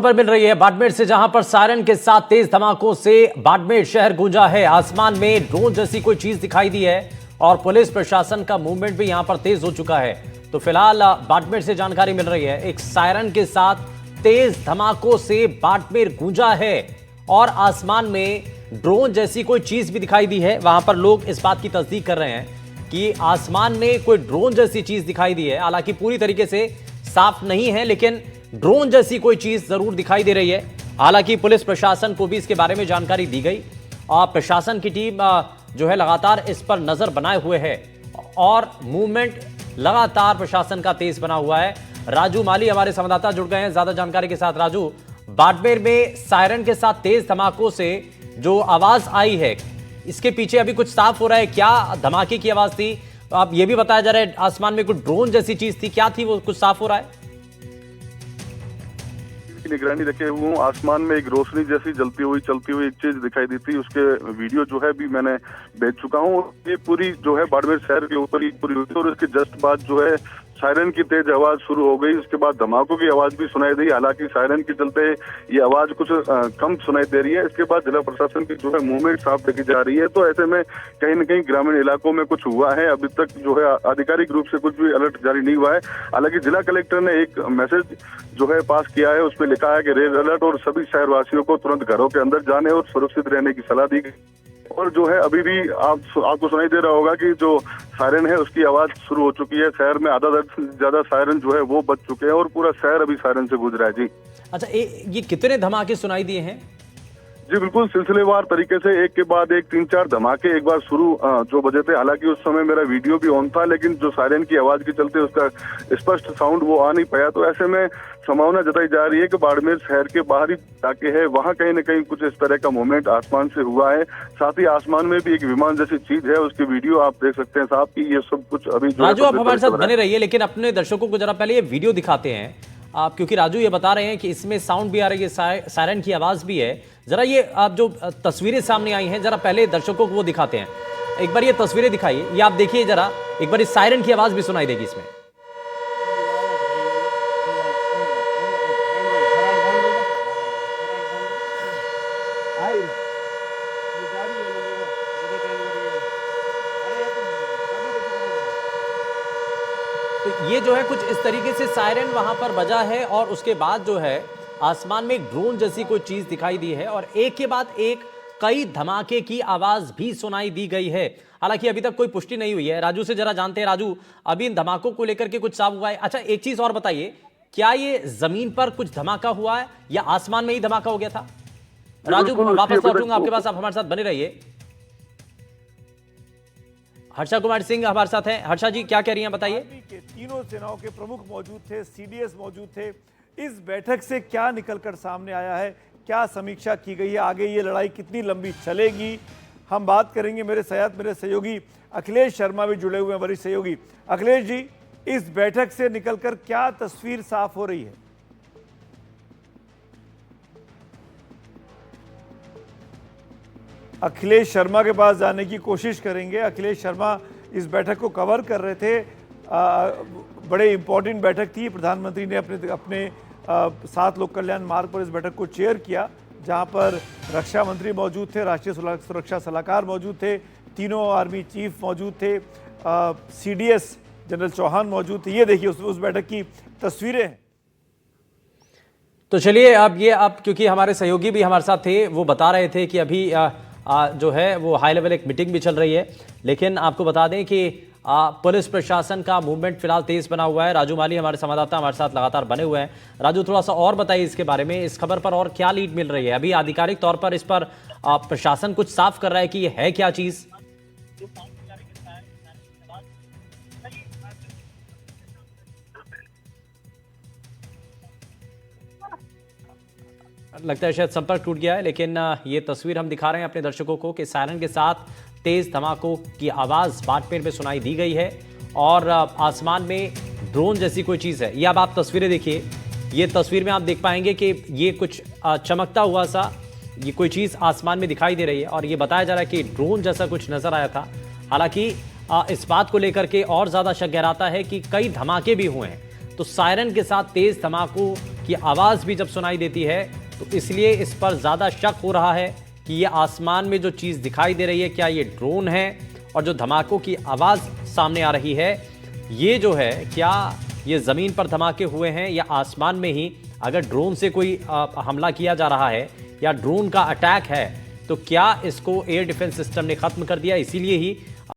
खबर मिल रही है बाड़मेर से, जहां पर सायरन के साथ तेज धमाकों से बाड़मेर शहर गूंजा है। आसमान में ड्रोन जैसी कोई चीज दिखाई दी है और पुलिस प्रशासन का मूवमेंट भी यहां पर तेज हो चुका है। तो फिलहाल बाड़मेर से जानकारी मिल रही है, एक सायरन के साथ तेज धमाकों से बाड़मेर गूंजा है और आसमान में ड्रोन जैसी कोई चीज भी दिखाई दी है। वहां पर लोग इस बात की तस्दीक कर रहे हैं कि आसमान में कोई ड्रोन जैसी चीज दिखाई दी है। हालांकि पूरी तरीके से साफ नहीं है, लेकिन ड्रोन जैसी कोई चीज जरूर दिखाई दे रही है। हालांकि पुलिस प्रशासन को भी इसके बारे में जानकारी दी गई और प्रशासन की टीम जो है लगातार इस पर नजर बनाए हुए है और मूवमेंट लगातार प्रशासन का तेज बना हुआ है। राजू माली हमारे संवाददाता जुड़ गए हैं ज्यादा जानकारी के साथ। राजू, बाड़मेर में सायरन के साथ तेज धमाकों से जो आवाज आई है, इसके पीछे अभी कुछ साफ हो रहा है? क्या धमाके की आवाज थी? अब यह भी बताया जा रहा है आसमान में कुछ ड्रोन जैसी चीज थी, क्या थी वो कुछ साफ हो रहा है? निगरानी रखे हुए हूँ। आसमान में एक रोशनी जैसी चलती हुई एक चीज दिखाई दी थी। उसके वीडियो जो है भी मैंने भेज चुका हूँ। ये पूरी जो है बाड़मेर शहर के ऊपर ही पूरी हुई थी और इसके जस्ट बाद जो है सायरन की तेज आवाज शुरू हो गई। उसके बाद धमाकों की आवाज भी सुनाई दी। हालांकि सायरन के चलते ये आवाज कुछ कम सुनाई दे रही है। इसके बाद जिला प्रशासन की जो है मूवमेंट साफ देखी जा रही है। तो ऐसे में कहीं न कहीं ग्रामीण इलाकों में कुछ हुआ है। अभी तक जो है आधिकारिक रूप से कुछ भी अलर्ट जारी नहीं हुआ है। हालांकि जिला कलेक्टर ने एक मैसेज जो है पास किया है, उसमें लिखा है कि रेड अलर्ट और सभी शहरवासियों को तुरंत घरों के अंदर जाने और सुरक्षित रहने की सलाह दी गई। और जो है अभी भी आपको सुनाई दे रहा होगा कि जो सायरन है उसकी आवाज शुरू हो चुकी है। शहर में आधा दर्जन से ज्यादा सायरन जो है वो बज चुके हैं और पूरा शहर अभी सायरन से गूंज रहा है। जी अच्छा, ये कितने धमाके सुनाई दिए हैं? जी बिल्कुल सिलसिलेवार तरीके से एक के बाद एक 3-4 धमाके एक बार शुरू जो बजे थे। हालांकि उस समय मेरा वीडियो भी ऑन था, लेकिन जो सायरन की आवाज के चलते उसका स्पष्ट साउंड वो आ नहीं पाया। तो ऐसे में संभावना जताई जा रही है कि बाड़मेर शहर के बाहरी इलाके है वहां कहीं न कहीं कुछ इस तरह का मूवमेंट आसमान से हुआ है। साथ ही आसमान में भी एक विमान जैसी चीज है, उसकी वीडियो आप देख सकते हैं साहब की। ये सब कुछ अभी राजू आप हमारे साथ बने रहिए, लेकिन अपने दर्शकों को जरा पहले ये वीडियो दिखाते हैं आप, क्योंकि राजू ये बता रहे हैं कि इसमें साउंड भी आ रही है, सायरन की आवाज भी है। जरा ये आप जो तस्वीरें सामने आई हैं, जरा पहले दर्शकों को वो दिखाते हैं। एक बार ये तस्वीरें दिखाइए, ये आप देखिए जरा, एक बार इस सायरन की आवाज भी सुनाई देगी इसमें। तो ये जो है कुछ इस तरीके से सायरन वहां पर बजा है और उसके बाद जो है आसमान में एक ड्रोन जैसी कोई चीज दिखाई दी है और एक के बाद एक कई धमाके की आवाज भी सुनाई दी गई है। हालांकि अभी तक कोई पुष्टि नहीं हुई है। राजू से जरा जानते हैं, राजू अभी इन धमाकों को लेकर के कुछ साफ हुआ है? अच्छा एक चीज और बताइए, क्या ये जमीन पर कुछ धमाका हुआ है या आसमान में ही धमाका हो गया था? राजू वापस लौटूंगा आपके पास, आप हमारे साथ बने रहिए। हर्षा कुमार सिंह हमारे साथ हैं। हर्षा जी क्या कह रही हैं, बताइए। तीनों सेनाओं के प्रमुख मौजूद थे, सीडीएस मौजूद थे। इस बैठक से क्या निकलकर सामने आया है, क्या समीक्षा की गई है, आगे ये लड़ाई कितनी लंबी चलेगी, हम बात करेंगे। मेरे सहयोगी अखिलेश शर्मा भी जुड़े हुए हैं, वरिष्ठ सहयोगी। अखिलेश जी, इस बैठक से निकलकर क्या तस्वीर साफ हो रही है? अखिलेश शर्मा के पास जाने की कोशिश करेंगे। अखिलेश शर्मा इस बैठक को कवर कर रहे थे। बड़े इंपॉर्टेंट बैठक थी। प्रधानमंत्री ने अपने 7 लोक कल्याण मार्ग पर इस बैठक को चेयर किया, जहां पर रक्षा मंत्री मौजूद थे, राष्ट्रीय सुरक्षा सलाहकार मौजूद थे, तीनों आर्मी चीफ मौजूद थे, सीडीएस जनरल चौहान मौजूद थे। ये देखिए उस बैठक की तस्वीरें हैं। तो चलिए अब क्योंकि हमारे सहयोगी भी हमारे साथ थे, वो बता रहे थे कि अभी जो है वो हाई लेवल एक मीटिंग भी चल रही है, लेकिन आपको बता दें कि पुलिस प्रशासन का मूवमेंट फिलहाल तेज बना हुआ है। राजू माली हमारे संवाददाता हमारे साथ लगातार बने हुए हैं। राजू थोड़ा सा और बताइए इसके बारे में, इस खबर पर और क्या लीड मिल रही है? अभी आधिकारिक तौर पर इस पर प्रशासन कुछ साफ कर रहा है कि ये है क्या चीज? लगता है शायद संपर्क टूट गया है, लेकिन ये तस्वीर हम दिखा रहे हैं अपने दर्शकों को कि सायरन के साथ तेज धमाकों की आवाज बाड़मेर में सुनाई दी गई है और आसमान में ड्रोन जैसी कोई चीज है। ये अब आप तस्वीरें देखिए, ये तस्वीर में आप देख पाएंगे कि ये कुछ चमकता हुआ सा ये कोई चीज आसमान में दिखाई दे रही है और ये बताया जा रहा है कि ड्रोन जैसा कुछ नजर आया था। हालांकि इस बात को लेकर के और ज्यादा शक गहराता है कि कई धमाके भी हुए हैं। तो सायरन के साथ तेज धमाकों की आवाज भी जब सुनाई देती है तो इसलिए इस पर ज्यादा शक हो रहा है कि ये आसमान में जो चीज दिखाई दे रही है क्या ये ड्रोन है, और जो धमाकों की आवाज सामने आ रही है ये जो है क्या ये जमीन पर धमाके हुए हैं या आसमान में ही अगर ड्रोन से कोई हमला किया जा रहा है या ड्रोन का अटैक है तो क्या इसको एयर डिफेंस सिस्टम ने खत्म कर दिया, इसीलिए ही